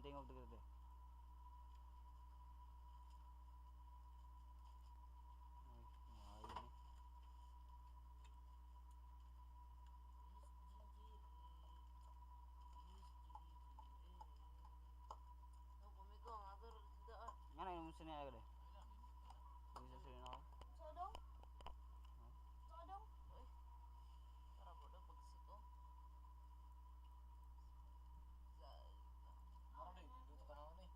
tingog dito. Ay, maayo ni. Ngana yung sini agad eh. Bisa sini ako. Sodong? Sodong? Uy. Para po daw pagsiko. Mara din, dito ka naman eh.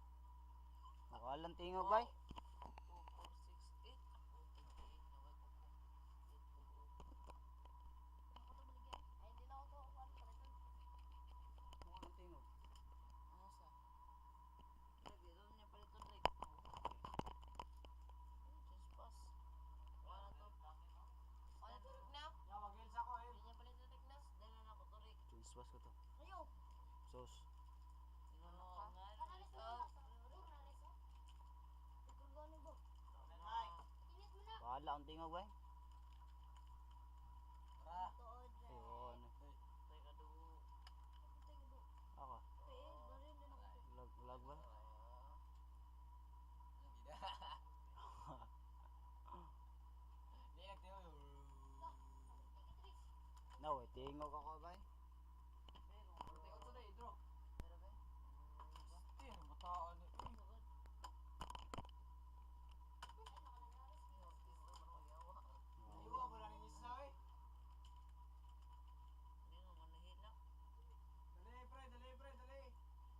Nakawalan tingog bay. 2468. Ako, 28 na way ko po. Ako to baligyan. Ay, hindi na ako to. Ako, palitan. Nakawalan tingog. Ano sa? Reg, ito niya palitan, Reg. Just pass. Wala to. Wala to, Reg na. Ya, mag-heels ako eh. Hindi niya palitan, Reg na. Dahil na ako to, Reg. Transpas ko to. Ayo. Sos. Tingnan mo nga. Kanalis mo Ikaw. ba? Kanalis mo? Ikurgoni mo. Init mo na. Wala ang tingog bay. Mara. Tuod. Ayun. Teka, dugo. Ako. Barin din ako. Lag ba? Hindi na. Hindi, nagtiyo. No, tingog ako bay. Teka ito na, idro. Pero ba? Tin, bataan eh. Iwa, wala nang isa eh. Hindi mo manahilak. Dali, pre, dali, pre, dali.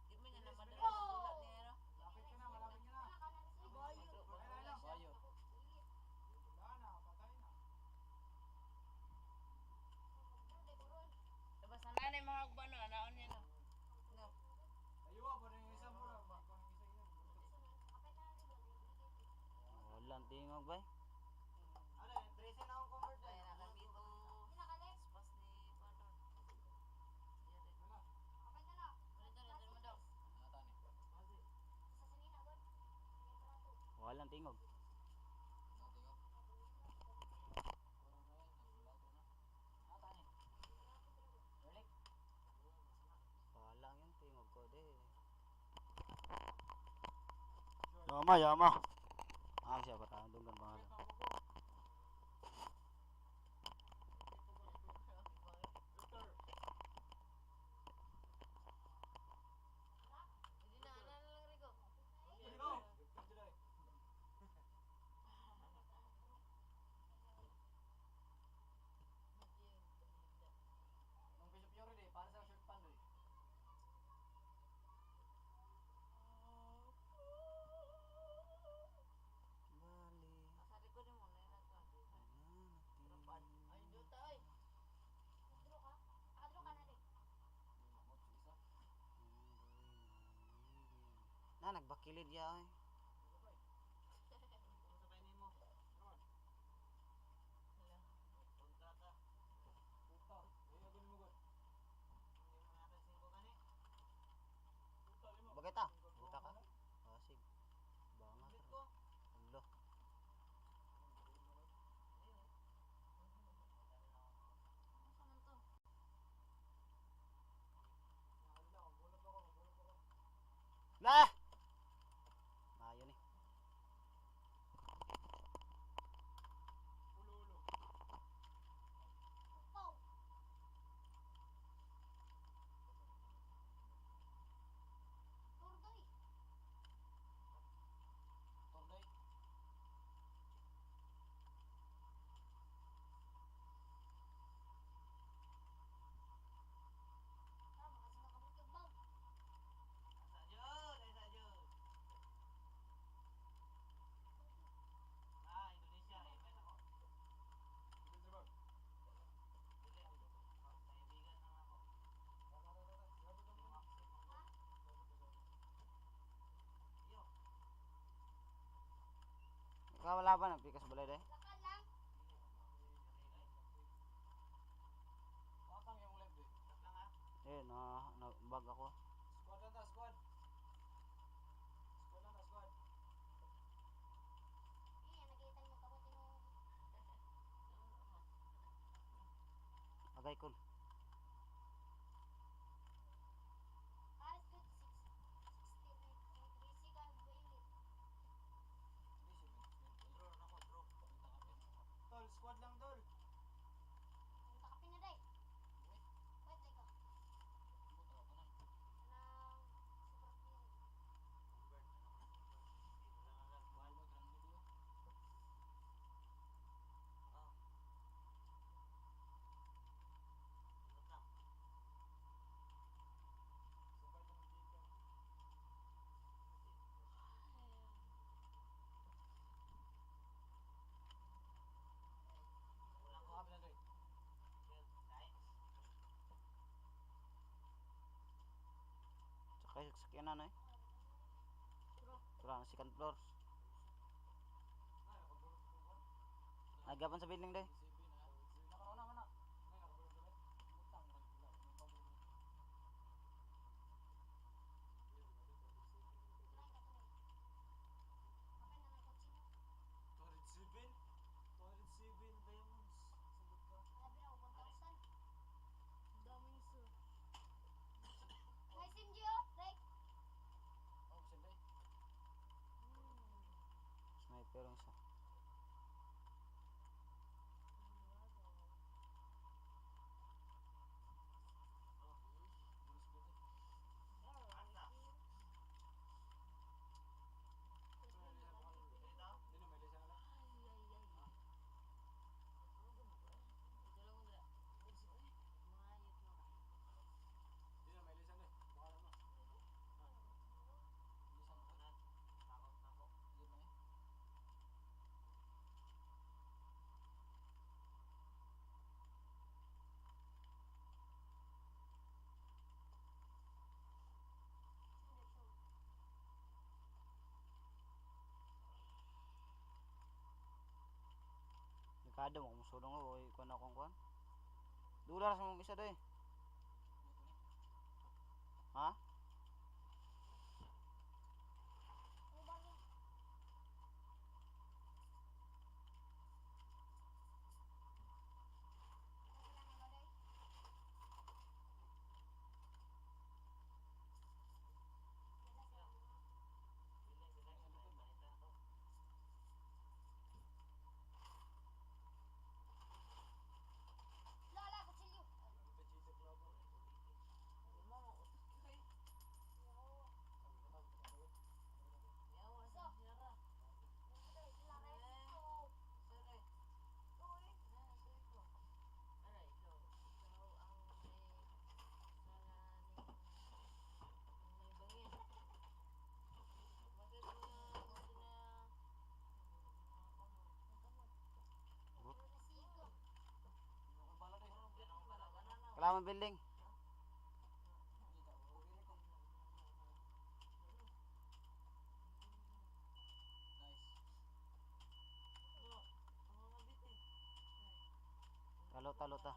Di mo niya naman dala sa dula niya, no? Malapit ka na, malapit ka na. Bayo. Bayo. Wala na, patay na. Diba sa nanay mga agbano, anaon niya na. No. Ayuwa, wala nang isa mo lang. Wala nang isa yun. Wala ang tingog bay. Ano, 13 na akong convert Kaya na kami ito. Spas ni Padron. Diyan rin. Wala. Ulit mo daw. Natan eh. Wala ang tingog. Natingog. Kurang na yun, nagulato na. Natan eh. Balik. Wala ang yung tingog ko de. Yama. Siya pa tayo dunggan pangalan. Hindi na, ano lang Rico. Nung Bishop Yori eh, para sa short pan eh. Bali. Masari ko din mo na yun ka. Trapad. Ay, doon tayo. Mamot sa isa. Na nagbakilid ya ay. Kung sa kainin mo. Ron. Kontrata. Puta. Ay, agunin mo god. Hindi mo natin 5 gani. Puta, lima. Bakit ah? Buta ka? Asig. Bangat. Ulit ko. Ulo. Saan to? Nahalila ko. Bulot ako. Lah! Mayo ni. Ulo. Torday. Sajud. Ah, Indonesia. Event ako. Event sa bag. Dili. Kaibigan lang ako. Yo. Ikaw wala ba nang pikas balay de? Matang yung left eh. Tap lang ah. Eh na bag ako. Squad lang ta, squad. Squad lang ta, squad. Agay cool. sakyanan eh. Kurang second floor. Nah, nakabulot ko ba? Nagapan sa building day. Nakarauna man na. May nakabulot ko ba? Butang ra pula ng pabulot. Torrid 7 diamonds. Sagot ka. Daming sir. May SMG oh, Rek. Oh, siyempre. Sniper yung isa. Oh, bulis ko to. Dino may lisa na lang. Dino may lisa na. Bakalan mo. Lisa na to. Takot na po. Yun na eh. Dekada mo musulong ko oy kuan akong kuan. $2 sa mong isa day. Buto ni. Ha? Lala, kutsilyo. Vegeta Clover. Mama, utos kay. Isa. Kailangan building. Talo ta.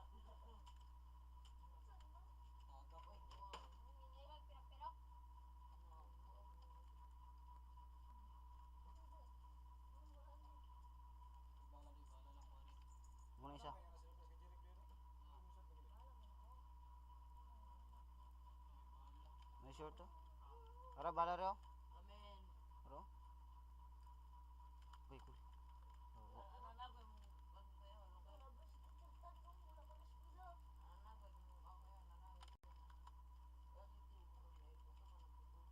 Muna isa. May short to. Ara bala reo. Aro. Uy, cool. Oo.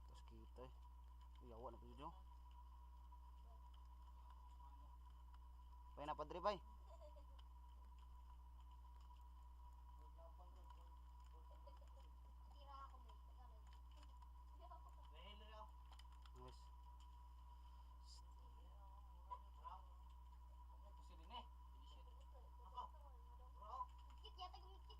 Tapos kita eh. Uy, awa na po yun. Pay na padre bay. Tira ako may. Yes. Kit yata gumikit.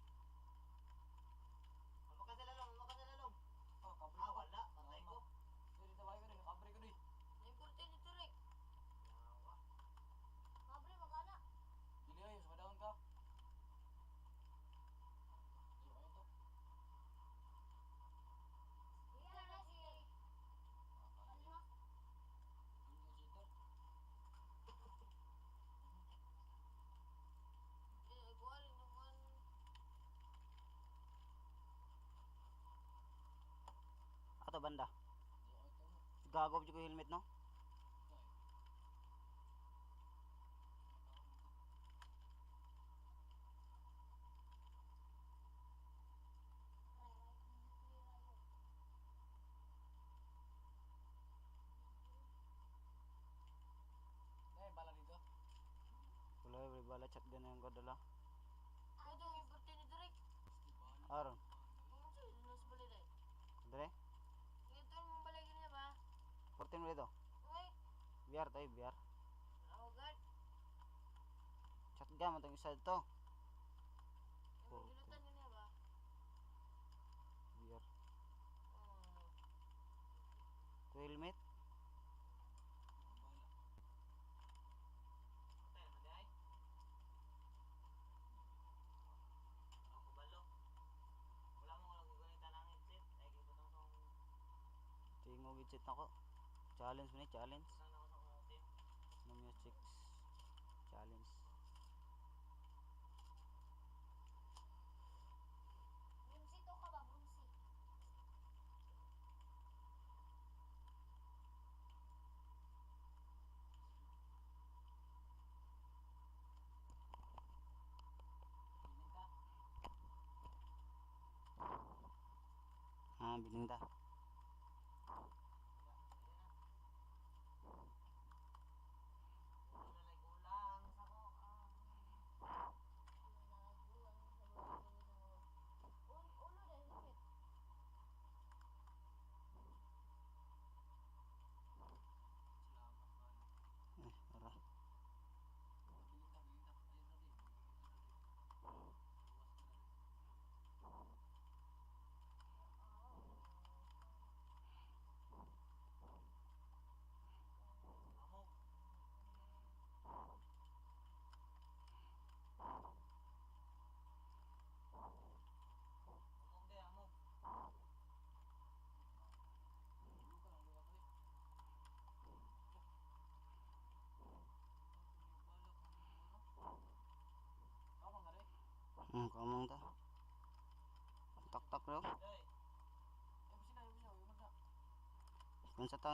Mabre magana. Iya na si Alima. Ato banda. Gago ko helmet no. Bala dito. Wala bala bala chat din yung kadala. Ano yung birthday ni Derek? Aron. Ano nus bali dai? Dre. Ito mo balik niya ba? 14 mo dito. Uy, Biar tayo biar. oh god. Chat ga man tong isa dito. Yung gilutan niya ba? Biar. Oh. headset na ko. Challenge mo ni challenge. Saan ako sa kong team? No music challenge. Brunsi to ka ba, Brunsi? Piling ka? Bininda. Wala. Pwede na. Ulo na lang kulang sa ko. Nagaguan sa bago-bago na ko. Ulo dahil limit. Salamat man. Ara. Piling ka, piling ka. Ayun na din. Iwas ka na din. Amog. Amog de, amog. Ulo ka lang luwa to eh. Balak mo ano? Kamang ka rin? Kamang ta. Tak bro. Day. Ayun sila, ayun sila. Ayun na. Kunsa ta.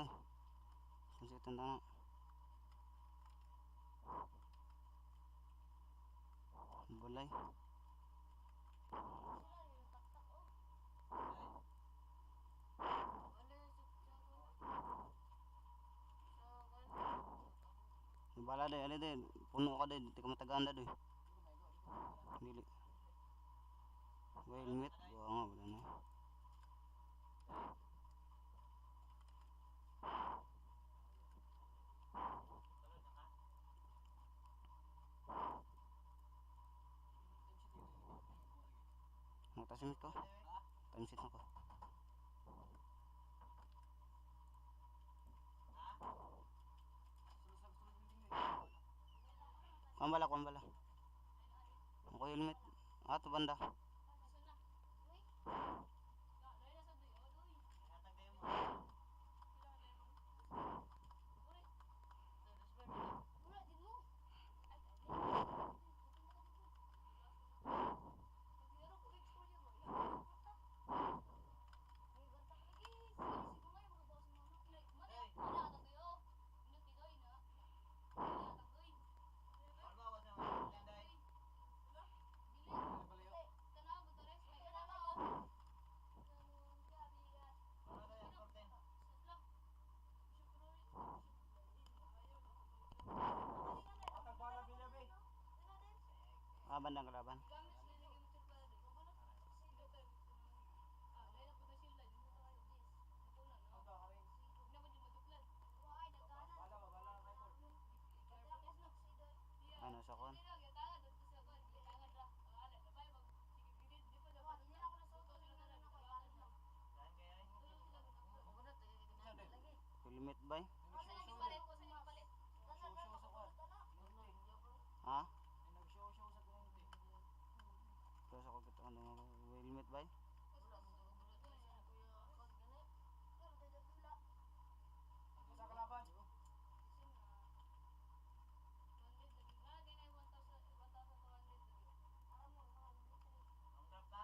Kunsa tanda na. Bulay. Sila rin taktak oh. Day. Ano yung Bala day, ali day. Puno ka day, di ka matagaan day. Di ko maigo, di ko maigo. Dili. Helmet, wala nga, wala na. Day. Tulad na ka? Nagtasimit ko. Ha? Timesheet na ko. Ha? Sulod building na eh. Kumbala, kumbala. Ako helmet. Ato banda. Uy, Ihatag tayo mo. wala din mo. Naglaro ko explore niya ba? May gantak lagi. Sige ko ngayon magabaw sa mama. Day. Ano ba wala mo? Day. Ano day ang korte? Atag bala bilabi. Bandang kalaban. Ang kakarin. Bala ba bala rifle. Ano sa kon? Saan kaya eh? Saan din? Helmet ba? Nag-show-show din. Show-show sa kwan. Munti. Ha? Ay, nag-show-show sa kumunti. Pero sa kagit ano helmet ba? Isa kalaban. Ang trap ta?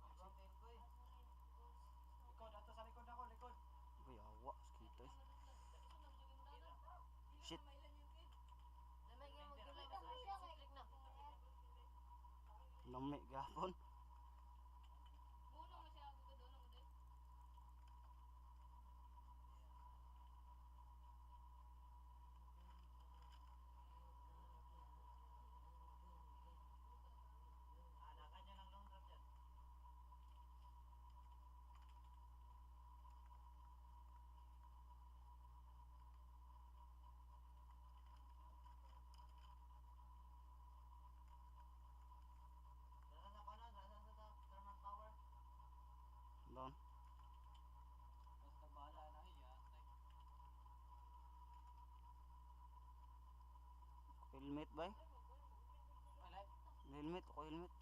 Mag-rotate ko eh. Likod, ato sa likod ako, likod. Uy, awa, skito eh. Shit. Lami gapon. Anakan niya ng long drop dyan. Saan sa kanan? Saan sa thermal power? Doon. Basta bala na iya. Helmet ba? Alay. Helmet, ako helmet.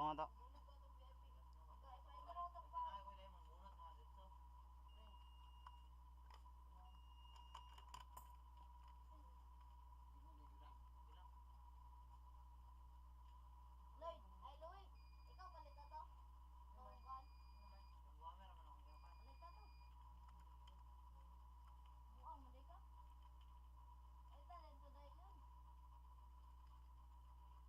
nga ta. Bunot ko itong VIP. Gaya pa ito ito pa. Ay, ko dai bunot na dito. Bilang. Lloyd, ay Lloyd. Ikaw palit na to? Tong kan. Buwa meron man akong gapan. Palit na to. Buang mo ka. Ay talento dahil yun. Sana punta nimo dai.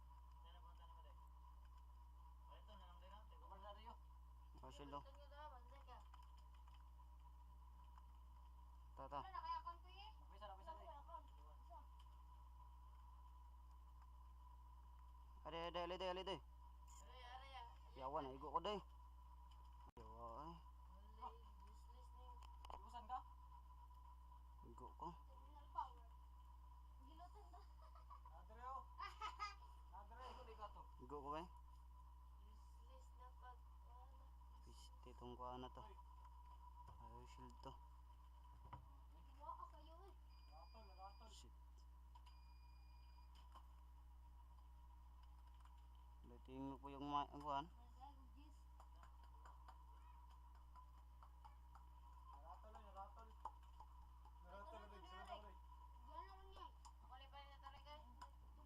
Ito na lang din na. Tigo pa sa riyo. Marshall daw. Ito nyo daw, banday ka. Tata. Wala na kaya account ko eh. Napisa na Wala ko account. Isa. Ade, ade. Ari ya. Yawan na igo ko day. Yawa ay. Useless ning Ibusan ka? Igo ko. terminal power. Gilutan to. Nadre oh. Nadre ko di ka to. Igo ko ba? Useless na pag wala. Piste tong kuha na to. Ayaw shield to. Wa ka kayo eh. Ratol. Shit. Dating po yung ang kuhan. Masay kong gis. Ratol. Ratol na din, sila na rin. Yan na rin yan. Ako lang pa rin nataray ka.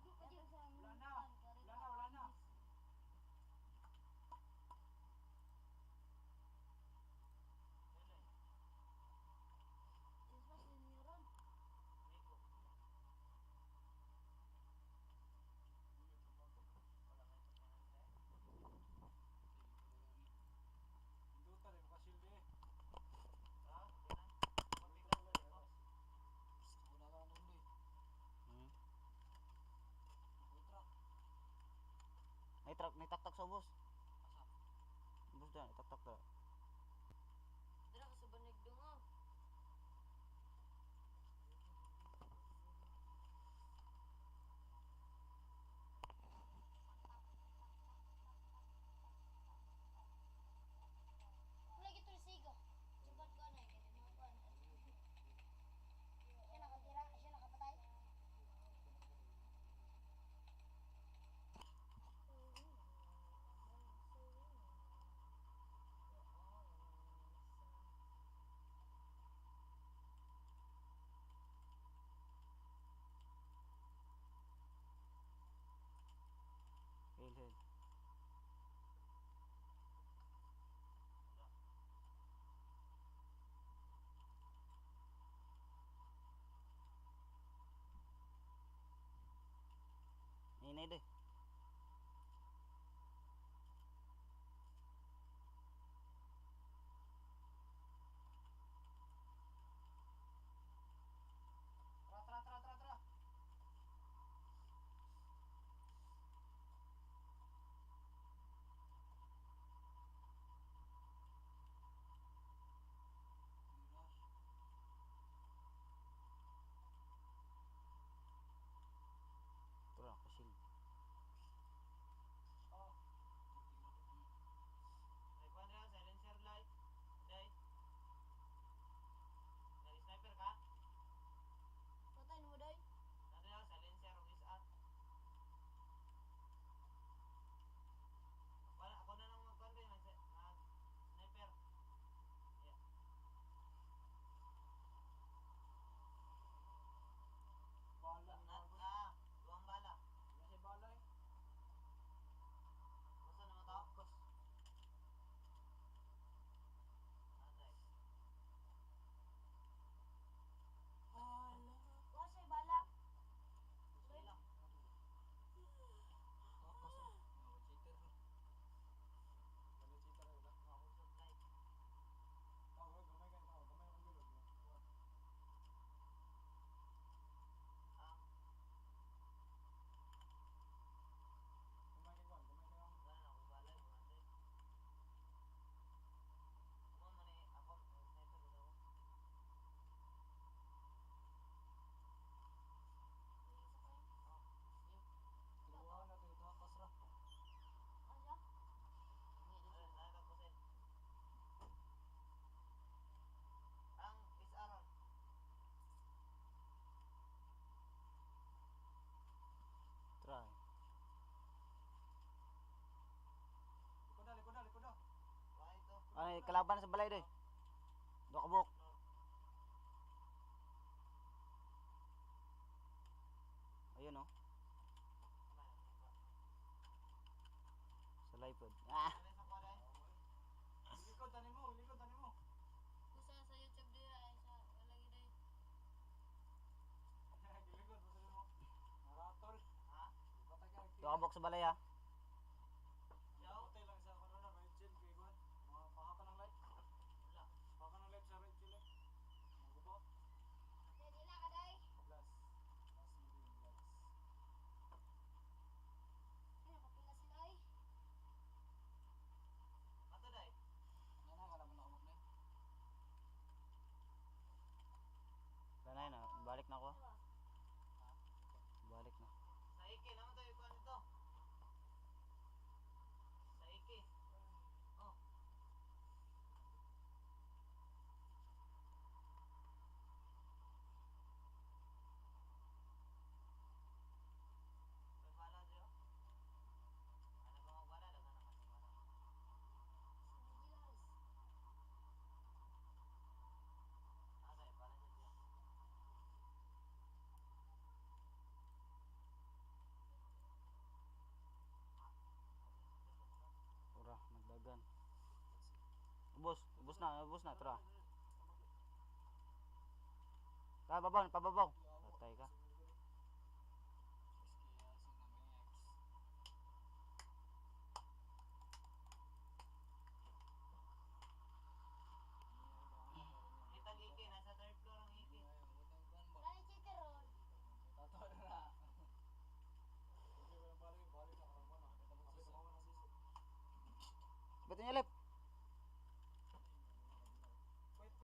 Tugo ka dyan sa Wala na. Ispas din ni Ron. Rico. Wala may pagkanan Induta rin makasildi eh. Ah, di na. Mabigat na ito. Wala ka nung doy. Hmm. May truck. Ay truck, may taktak sa bus. Asa? Bus dyan, taktak da. Dira ka sa banig dungo. Wala gitu sigo. Jumpat ko na eh. Siya nakatira, siya nakapatay. Hil. Inay day. Tra. Miras. Tura, ka shield. May kalaban sa balay doy. Duha ka buhok. Ayun oh. Sa lipod. Ah! Likod tani mo, likod tani mo. Usa sa YouTube diha ay sa lagi day. Gilikod mo tani mo. Naratol. Ha? Patay ka. Duha ka buhok sa balay ah. Yaw? Patay lang sa kanuna, right chill kay Juan. Mga pahaka ng light. Wala. Pahaka ng light sa right chill eh. Magubo. Dili na ka day. Plus. Plus mo din, plus. Ay, nakapila sila ay. Ato day. Nana, kalaban na kumag na eh. Lanay na, balik na ako. Diba? Balik na. Sa iki naman tayo ikuan nito. Sa iki. Oh. May bala diyo. Ano ba magbala? Dagan naman si bala. Sinigilares. Asa yung bala diyo. Ura, nagdagan. Ubos na, tara. Pababaw, pababaw.